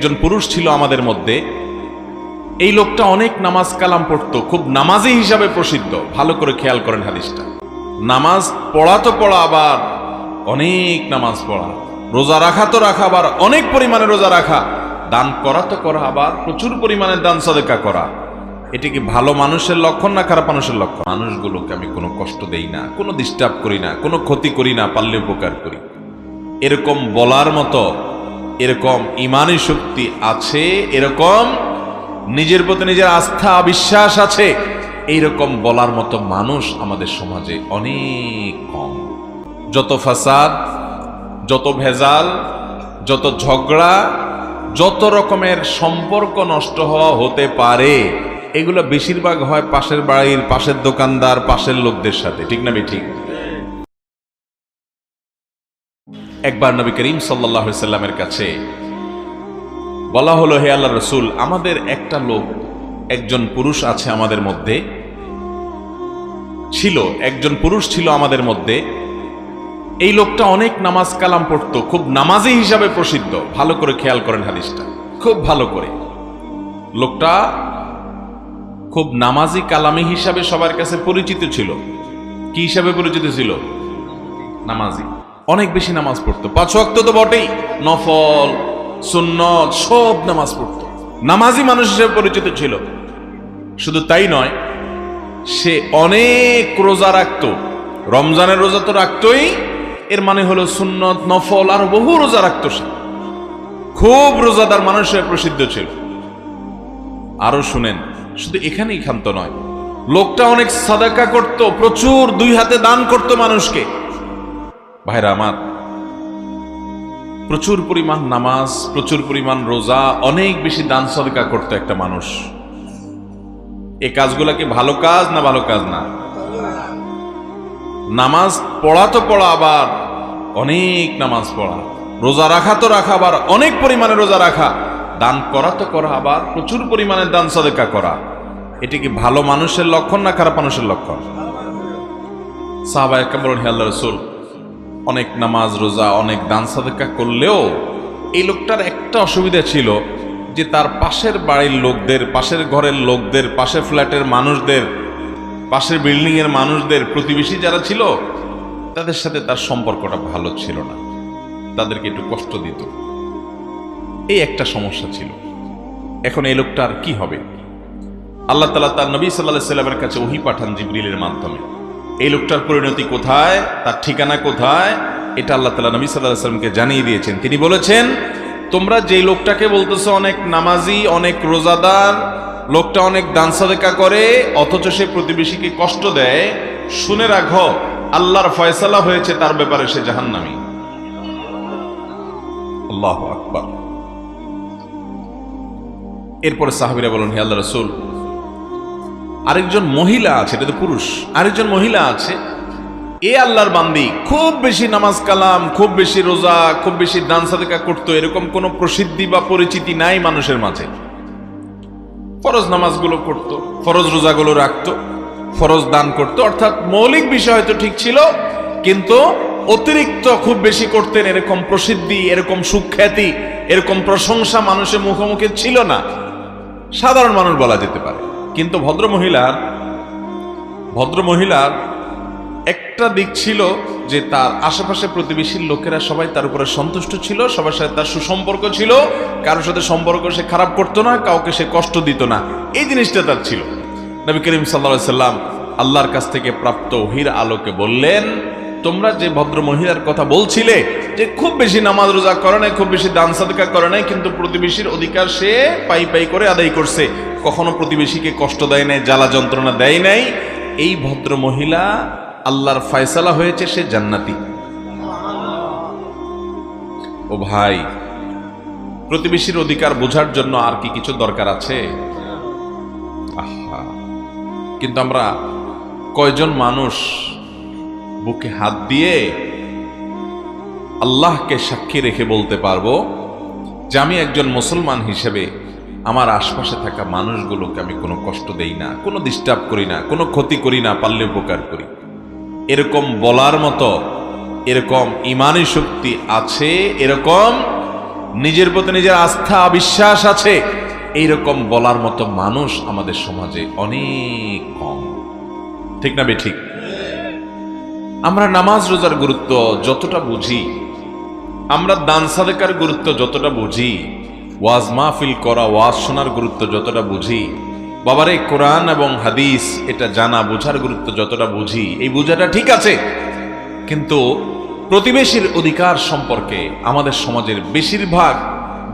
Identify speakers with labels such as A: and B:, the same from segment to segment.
A: একজন পুরুষ ছিল আমাদের মধ্যে। এই লোকটা অনেক নামাজ কালাম পড়তো, খুব নামাজি হিসাবে প্রসিদ্ধ। ভালো করে খেয়াল করেন হাদিসটা। নামাজ পড়া তো পড়া, আবার অনেক নামাজ পড়া। রোজা রাখা তো রাখা, আবার অনেক পরিমাণে রোজা রাখা। দান করা তো করা, আবার প্রচুর পরিমাণে দান সাদেকা করা। এটা কি ভালো মানুষের লক্ষণ না খারাপ মানুষের লক্ষণ? মানুষগুলোকে আমি কোনো কষ্ট দেই না, কোনো ডিস্টার্ব করি না, কোনো ক্ষতি করি না, পারলে উপকার করি, এরকম বলার মতো, এরকম ইমানি শক্তি আছে, এরকম নিজের প্রতি নিজের আস্থা বিশ্বাস আছে, এইরকম বলার মতো মানুষ আমাদের সমাজে অনেক কম। যত ফাসাদ, যত ভেজাল, যত ঝগড়া, যত রকমের সম্পর্ক নষ্ট হওয়া হতে পারে, এগুলো বেশিরভাগ হয় পাশের বাড়ির, পাশের দোকানদার, পাশের লোকদের সাথে। ঠিক না ঠিক? একবার নবী করিম সাল্লাল্লাহু আলাইহি সাল্লামের কাছে বলা হলো, হে আল্লাহর রাসূল, আমাদের একটা লোক, একজন পুরুষ আছে আমাদের মধ্যে, একজন পুরুষ ছিল আমাদের মধ্যে। এই লোকটা অনেক নামাজ কালাম পড়তো, খুব নামাজি হিসাবে প্রসিদ্ধ। ভালো করে খেয়াল করেন হাদিসটা, খুব ভালো করে। লোকটা খুব নামাজি কালামি হিসাবে সবার কাছে পরিচিত ছিল। কি হিসাবে পরিচিত ছিল? নামাজি। অনেক বেশি নামাজ পড়তো, 5 ওয়াক্ত তো বটেই, নফল সুন্নত সব নামাজ পড়তো, নামাজি মানুষ হিসেবে পরিচিত ছিল। শুধু তাই নয়, সে অনেক রোজা রাখতো। রমজানের রোজা তো রাখতোই, এর মানে হলো সুন্নত নফল আর বহু রোজা রাখতো সে। খুব রোজাদার মানুষ হিসেবে প্রসিদ্ধ ছিল। আরো শুনেন, শুধু এখানেই ক্ষান্ত নয়, লোকটা অনেক সাদাকা করত, প্রচুর 2 হাতে দান করত মানুষকে। ভাইরা আমার, প্রচুর পরিমাণ নামাজ, প্রচুর পরিমাণ রোজা, অনেক বেশি দান সাদাকা করত একটা মানুষ। এই কাজগুলা কি ভালো কাজ না ভালো কাজ না? নামাজ পড়া তো পড়া, আবার অনেক নামাজ পড়া। রোজা রাখা তো রাখা, আবার অনেক পরিমাণে রোজা রাখা। দান করা তো করা, আবার প্রচুর পরিমাণে দান সাদেকা করা। এটা কি ভালো মানুষের লক্ষণ না খারাপ মানুষের লক্ষণ? সাহাবায়ে কেরাম বলেন, হে আল্লাহর রাসূল, অনেক নামাজ রোজা, অনেক দান সাদেকা করলেও এই লোকটার একটা অসুবিধা ছিল, যে তার পাশের বাড়ির লোকদের, পাশের ঘরের লোকদের, পাশের ফ্ল্যাটের মানুষদের, পাশের বিল্ডিং এর মানুষদের, প্রতিবেশী যারা ছিল, তাদের সাথে তার সম্পর্কটা ভালো ছিল না, তাদেরকে একটু কষ্ট দিত। এই একটা সমস্যা ছিল। এখন এই লোকটার কি হবে? আল্লাহ তাআলা তার নবী সাল্লাল্লাহু আলাইহি সাল্লামের কাছে ওহী পাঠান জিবরিলের মাধ্যমে। এই লোকটার পরিণতি কোথায়, তার ঠিকানা কোথায়, এটা আল্লাহ তাআলা নবী সাল্লাল্লাহু আলাইহি সাল্লামকে জানিয়ে দিয়েছেন। তিনি বলেছেন, তোমরা যে লোকটাকে বলতেছো অনেক নামাজি, অনেক রোজাদার, লোকটা অনেক দান সাদেকা করে, অথচ সে প্রতিবেশীকে কষ্ট দেয়, শুনে রাখো, আল্লাহর ফয়সালা হয়েছে তার ব্যাপারে, সে জাহান্নামী। আল্লাহু আকবার। এরপরে সাহাবীরা বলেন, হে আল্লাহর রাসূল, আরেকজন মহিলা আছে, এটা তো পুরুষ, আরেকজন মহিলা আছে, এ আল্লাহর বান্দি, খুব বেশি নামাজ কালাম, খুব বেশি রোজা, খুব বেশি দান সাদেকা করতো, এরকম কোনো প্রসিদ্ধি বা পরিচিতি নাই মানুষের মাঝে। ফরজ নামাজগুলো করতো, ফরজ রোজাগুলো রাখতো, ফরজ দান করতো, অর্থাৎ মৌলিক বিষয় হয়তো ঠিক ছিল, কিন্তু অতিরিক্ত খুব বেশি করতেন, এরকম প্রসিদ্ধি, এরকম সুখ্যাতি, এরকম প্রশংসা মানুষের মুখোমুখি ছিল না। সাধারণ মানুষ বলা যেতে পারে। কিন্তু ভদ্রমহিলার একটা দিক ছিল যে তার আশেপাশে প্রতিবেশীর লোকেরা সবাই তার উপরে সন্তুষ্ট ছিল, সবার সাথে তার সুসম্পর্ক ছিল, কারোর সাথে সম্পর্ক সে খারাপ করতো না, কাউকে সে কষ্ট দিত না, এই জিনিসটা তার ছিল। নবী করিম সাল্লাল্লাহু আলাইহি সাল্লাম আল্লাহর কাছ থেকে প্রাপ্ত ওহীর আলোকে বললেন, তোমরা যে ভদ্র মহিলার কথা বলছিলে, যে খুব বেশি নামাজ রোজা করে নাই, খুব বেশি দান সাদেকা করে নাই, কিন্তু প্রতিবেশীর অধিকার সে পাই পাই করে আদায় করছে, কখনো প্রতিবেশীকে কষ্ট দেয় নাই, জ্বালা যন্ত্রণা দেয় নাই, এই ভদ্র মহিলা আল্লাহর ফয়সালা হয়েছে, সে জান্নাতি। ও ভাই, প্রতিবেশীর অধিকার বোঝার জন্য আর কি কিছু দরকার আছে? আহা, কিন্তু আমরা কয়জন মানুষ বুকে হাত দিয়ে আল্লাহকে সাক্ষী রেখে বলতে পারবো যে আমি একজন মুসলমান হিসেবে আমার আশপাশে থাকা মানুষগুলোকে আমি কোনো কষ্ট দেই না, কোনো ডিস্টার্ব করি না, কোনো ক্ষতি করি না, পারলে উপকার করি? এরকম বলার মতো, এরকম ইমানি শক্তি আছে, এরকম নিজের প্রতি নিজের আস্থা বিশ্বাস আছে, এইরকম বলার মতো মানুষ আমাদের সমাজে অনেক কম। ঠিক না বেঠিক? আমরা নামাজ রোজার গুরুত্ব যতটা বুঝি, আমরা দান সাদেকার গুরুত্ব যতটা বুঝি, ওয়াজ মাহফিল করা, ওয়াজ শোনার গুরুত্ব যতটা বুঝি, বাবারে কোরআন এবং হাদিস এটা জানা বোঝার গুরুত্ব যতটা বুঝি, এই বোঝাটা ঠিক আছে, কিন্তু প্রতিবেশীর অধিকার সম্পর্কে আমাদের সমাজের বেশিরভাগ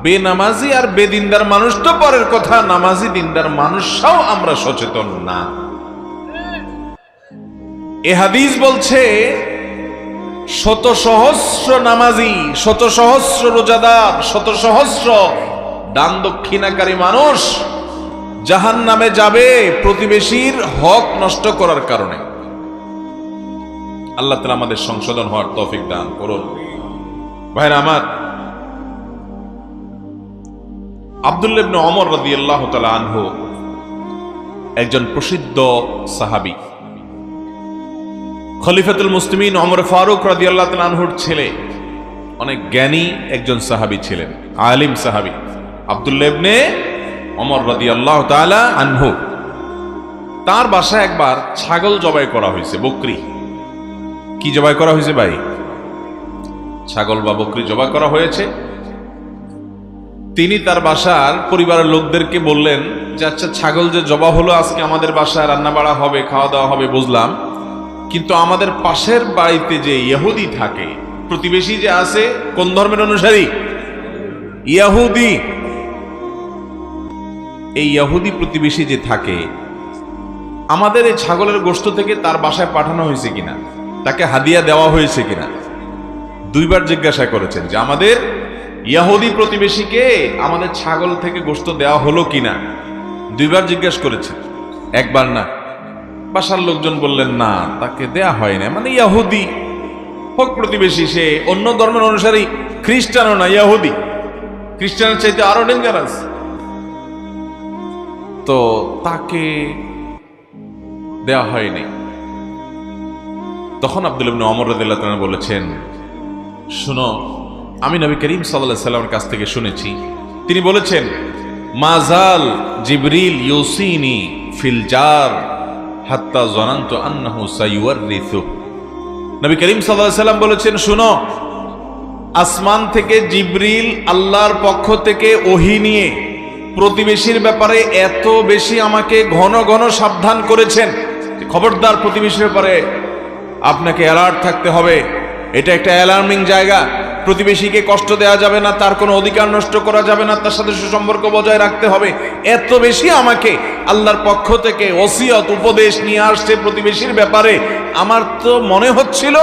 A: বেনামাজি আর বেদিনদার মানুষ তো পরের কথা, নামাজি দিনদার মানুষরাও আমরা সচেতন না। এ হাদিস বলছে শত সহস্র নামাজি, শত সহস্র রোজাদার, শত সহস্র দান দক্ষিণাকারী মানুষ জাহান্নামে যাবে প্রতিবেশীর হক নষ্ট করার কারণে। আল্লাহ তাআলা আমাদের সংশোধন হওয়ার তৌফিক দান করুন। ভাইরা আমার, আব্দুল্লাহ ইবনে ওমর রাদিয়াল্লাহু তাআলা আনহু একজন প্রসিদ্ধ সাহাবী, খলিফাতুল মুসলিমিন ওমর ফারুক রাদিয়াল্লাহু তাআলা আনহুর ছেলে, অনেক জ্ঞানী একজন সাহাবী ছিলেন, আলিম সাহাবী আব্দুল্লাহ ইবনে ওমর রাদিয়াল্লাহু তাআলা আনহু। তার বাসায় একবার ছাগল জবাই করা হয়েছে, বকরি। কি জবাই করা হয়েছে ভাই? ছাগল বা বকরি জবাই করা হয়েছে। তিনি তার বাসার পরিবারের লোকদেরকে বললেন যে আচ্ছা, ছাগল যে জবা হলো, আজকে আমাদের বাসায় রান্না বাড়া হবে, খাওয়া দাওয়া হবে বুঝলাম, কিন্তু আমাদের পাশের বাড়িতে যে ইহুদি থাকে, প্রতিবেশী যে আছে, কোন ধর্মের অনুসারী? ইহুদি। এই ইহুদি প্রতিবেশী যে থাকে, আমাদের এই ছাগলের গোশত থেকে তার বাসায় পাঠানো হয়েছে কিনা, তাকে হাদিয়া দেওয়া হয়েছে কিনা, দুইবার জিজ্ঞাসা করেছেন যে আমাদের ইহুদি প্রতিবেশীকে আমাদের ছাগল থেকে গোশত দেওয়া হলো কিনা, দুইবার জিজ্ঞেস করেছেন, একবার না। বাসার লোকজন বললেন না, তাকে দেয়া হয় না, মানে ইহুদি হোক প্রতিবেশী, সে অন্য ধর্মের অনুসারী, খ্রিস্টানও না, ইহুদি। খ্রিস্টানের চাইতে আরো ডেঞ্জারাস, তো তাকে দেয়া হয়নি। তখন আব্দুল্লাহ ইবনে ওমর রাদিয়াল্লাহু তাআলা বলেছেন, শুনো, আমি নবী করিম সাল্লাল্লাহু আলাইহি সাল্লামের কাছ থেকে শুনেছি, তিনি বলেছেন, মাজাল জিবরিল ইউসিনি ফিল জার হাত্তা জানান্তু আন্নাহু সাইওয়ারিসু। নবী করিম সাল্লাল্লাহু আলাইহি সাল্লাম বলেছেন, শুনো, আসমান থেকে জিবরিল আল্লাহর পক্ষ থেকে ওহী নিয়ে প্রতিবেশীর ব্যাপারে এত বেশি আমাকে ঘন ঘন সাবধান করেছেন, খবরদার প্রতিবেশীর ব্যাপারে আপনাকে অ্যালার্ট থাকতে হবে, এটা একটা অ্যালার্মিং জায়গা, প্রতিবেশীকে কষ্ট দেওয়া যাবে না, তার কোনো অধিকার নষ্ট করা যাবে না, তার সাথে সুসম্পর্ক বজায় রাখতে হবে। এত বেশি আমাকে আল্লাহর পক্ষ থেকে ওসিয়ত উপদেশ নিয়ে আসছে প্রতিবেশীর ব্যাপারে। আমার তো মনে হচ্ছিল,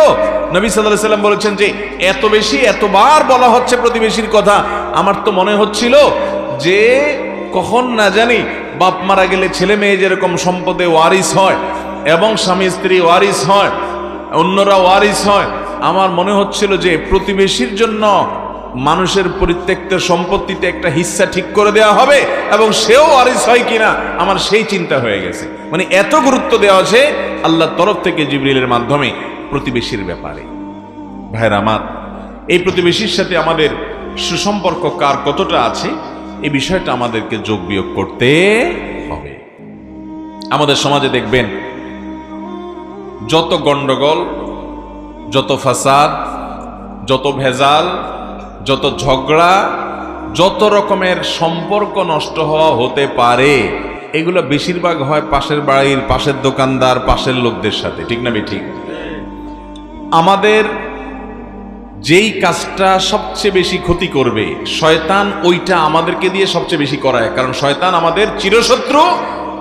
A: নবী সাল্লাল্লাহু আলাইহি সাল্লাম বলেছেন যে এত বেশি, এতবার বলা হচ্ছে প্রতিবেশীর কথা, আমার তো মনে হচ্ছিল যে কখন না জানি বাপ মারা গেলে ছেলে মেয়ে যেরকম সম্পদে ওয়ারিস হয় এবং স্বামী স্ত্রী ওয়ারিস হয়, অন্যরা ওয়ারিস হয়, আমার মনে হচ্ছিল যে প্রতিবেশীর জন্য মানুষের পরিত্যক্ত সম্পত্তিতে একটা হিস্সা ঠিক করে দেওয়া হবে এবং সেও ওয়ারিস হয় কিনা, আমার সেই চিন্তা হয়ে গেছে। মানে এত গুরুত্ব দেওয়া আছে আল্লাহর তরফ থেকে জিবরিলের মাধ্যমে প্রতিবেশীর ব্যাপারে। ভাইরা আমার, এই প্রতিবেশীর সাথে আমাদের সুসম্পর্ক কার কতটা আছে, এই বিষয়টা আমাদেরকে যোগ বিয়োগ করতে হবে। আমাদের সমাজে দেখবেন যত গন্ডগোল, যত ফাসাদ, যত ভেজাল, যত ঝগড়া, যত রকমের সম্পর্ক নষ্ট হওয়া হতে পারে, এগুলো বেশিরভাগ হয় পাশের বাড়ির, পাশের দোকানদার, পাশের লোকদের সাথে। ঠিক না ঠিক? আমাদের যেই কাজটা সবচেয়ে বেশি ক্ষতি করবে, শয়তান ওইটা আমাদেরকে দিয়ে সবচেয়ে বেশি করায়, কারণ শয়তান আমাদের চিরশত্রু।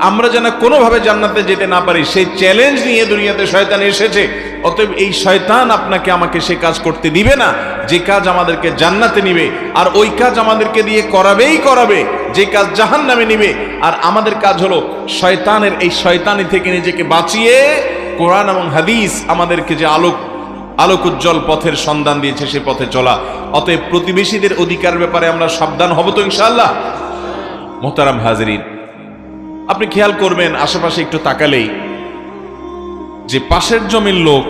A: আমরা যেন কোনোভাবে জান্নাতে যেতে না পারি সেই চ্যালেঞ্জ নিয়ে দুনিয়াতে শয়তান এসেছে। অতএব এই শয়তান আপনাকে আমাকে সে কাজ করতে দিবে না যে কাজ আমাদেরকে জান্নাতে নিবে, আর ওই কাজ আমাদেরকে দিয়ে করাবেই করাবে যে কাজ জাহান্নামে নিবে। আর আমাদের কাজ হলো শয়তানের এই শয়তানি থেকে নিজেকে বাঁচিয়ে কোরআন এবং হাদিস আমাদেরকে যে আলোক উজ্জ্বল পথের সন্ধান দিয়েছে সে পথে চলা। অতএব প্রতিবেশীদের অধিকার ব্যাপারে আমরা সাবধান হব তো ইনশাআল্লাহ। মোহতারাম হাজিরিন, আপনি খেয়াল করবেন আশেপাশে একটু তাকালেই যে পাশের জমির লোক,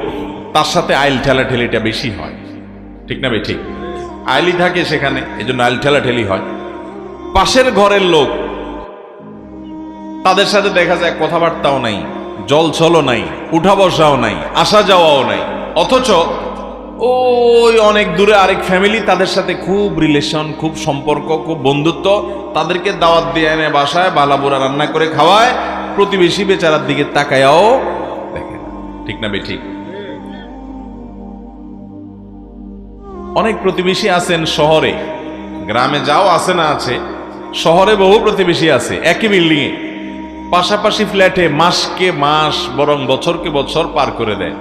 A: তার সাথে আইল ঠেলাঠেলিটা বেশি হয়। ঠিক না ভাই? ঠিক। আইলি থাকে সেখানে, এই জন্য আইল ঠেলাঠেলি হয়। পাশের ঘরের লোক, তাদের সাথে দেখা যায় কথাবার্তাও নাই, জলছলও নাই, উঠা বসাও নাই, আসা যাওয়াও নাই, অথচ ওই অনেক দূরে আরেক ফ্যামিলি, তাদের সাথে খুব রিলেশন, খুব সম্পর্ক, খুব বন্ধুত্ব। তাদেরকে দাওয়াত দিয়ে এনে বাসায় বালাবুরা রান্না করে খাওয়ায়, প্রতিবেশী বেচারার দিকে তাকায়াও দেখে না। ঠিক না বেঠিক? অনেক প্রতিবেশী আছেন শহরে, গ্রামে যাও আছে না আছে, শহরে বহু প্রতিবেশী আছে একই বিল্ডিং এ, পাশাপাশি ফ্ল্যাটে মাসকে মাস বরং বছরকে বছর পার করে দেয়,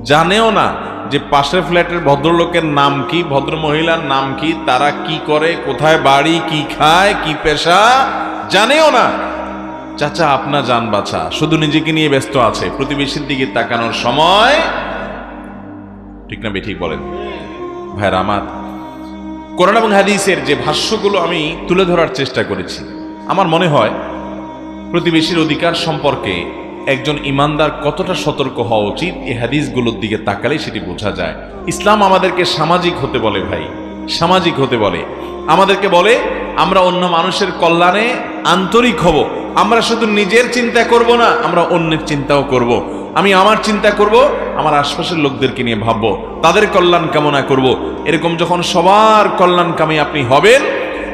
A: জানেও না যে পাশের ফ্ল্যাটের ভদ্রলোকের নাম কি, ভদ্র মহিলার নাম কি, তারা কি করে, কোথায় বাড়ি, কি খায়, কি পেশা, জানেও না। চাচা আপনা জান বাছা, শুধু নিজেকে নিয়ে ব্যস্ত আছে, প্রতিবেশীর দিকে তাকানোর সময়। ঠিক না বেঠিক বলেন ভাইরা আমার? কোরআন এবং হাদিসের যে ভাষ্যগুলো আমি তুলে ধরার চেষ্টা করেছি, আমার মনে হয় প্রতিবেশীর অধিকার সম্পর্কে একজন ইমানদার কতটা সতর্ক হওয়া উচিত, এই হাদিসগুলোর দিকে তাকালে সেটি বোঝা যায়। ইসলাম আমাদেরকে সামাজিক হতে বলে ভাই, সামাজিক হতে বলে, আমাদেরকে বলে আমরা অন্য মানুষের কল্যাণে আন্তরিক হব। আমরা শুধু নিজের চিন্তা করব না, আমরা অন্যের চিন্তাও করব। আমি আমার চিন্তা করব, আমার আশপাশের লোকদেরকে নিয়ে ভাববো, তাদের কল্যাণ কামনা করব। এরকম যখন সবার কল্যাণকামী আপনি হবেন,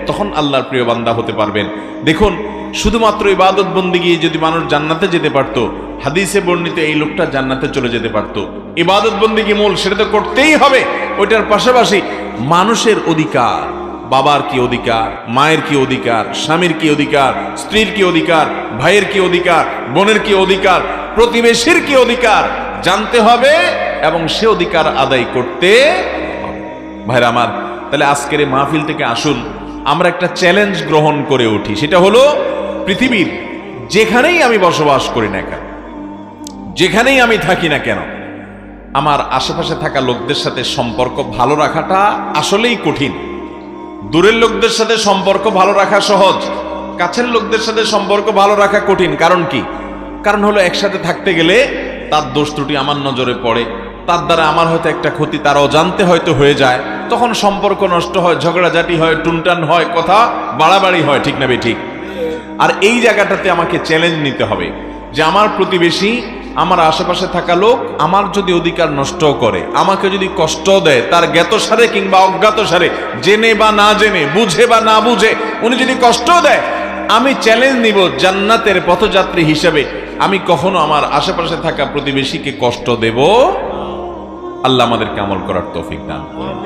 A: তখন আল্লাহর প্রিয় বান্দা হতে পারবেন। দেখুন, শুধুমাত্র ইবাদত বন্দেগী যদি মানুষ জান্নাতে যেতে পারতো, হাদিসে বর্ণিত এই লোকটা জান্নাতে চলে যেতে পারতো। ইবাদত বন্দেগী মূল, সেটা তো করতেই হবে। ওইটার পাশাপাশি মানুষের অধিকার, বাবার কি অধিকার, মায়ের কি অধিকার, স্বামীর কি অধিকার, স্ত্রীর কি অধিকার, ভাইয়ের কি অধিকার, বোনের কি অধিকার, প্রতিবেশীর কি অধিকার জানতে হবে এবং সে অধিকার আদায় করতে হবে। ভাইরা আমার, তাহলে আজকের এই মাহফিল থেকে আসুন আমরা একটা চ্যালেঞ্জ গ্রহণ করে উঠি। সেটা হলো, পৃথিবীর যেখানেই আমি বসবাস করি না কেন, যেখানেই আমি থাকি না কেন, আমার আশেপাশে থাকা লোকদের সাথে সম্পর্ক ভালো রাখাটা আসলেই কঠিন। দূরের লোকদের সাথে সম্পর্ক ভালো রাখা সহজ, কাছের লোকদের সাথে সম্পর্ক ভালো রাখা কঠিন। কারণ কি? কারণ হলো একসাথে থাকতে গেলে তার দোষ ত্রুটি আমার নজরে পড়ে, তার দ্বারা আমার হয়তো একটা ক্ষতি তার অজান্তে হয়তো হয়ে যায়, তখন সম্পর্ক নষ্ট হয়, ঝগড়াঝাটি হয়, টুনটান হয়, কথা বাড়াবাড়ি হয়। ঠিক না বেঠিক? আর এই জায়গাটাতে আমাকে চ্যালেঞ্জ নিতে হবে যে আমার প্রতিবেশী, আমার আশেপাশে থাকা লোক আমার যদি অধিকার নষ্ট করে, আমাকে যদি কষ্ট দেয়, তার জ্ঞাতসারে কিংবা অজ্ঞাতসারে, জেনে বা না জেনে, বুঝে বা না বুঝে, উনি যদি কষ্ট দেয়, আমি চ্যালেঞ্জ নিব জান্নাতের পথযাত্রী হিসেবে আমি কখনো আমার আশেপাশে থাকা প্রতিবেশীকে কষ্ট দেব। আল্লাহ আমাদেরকে আমল করার তৌফিক দান করুন।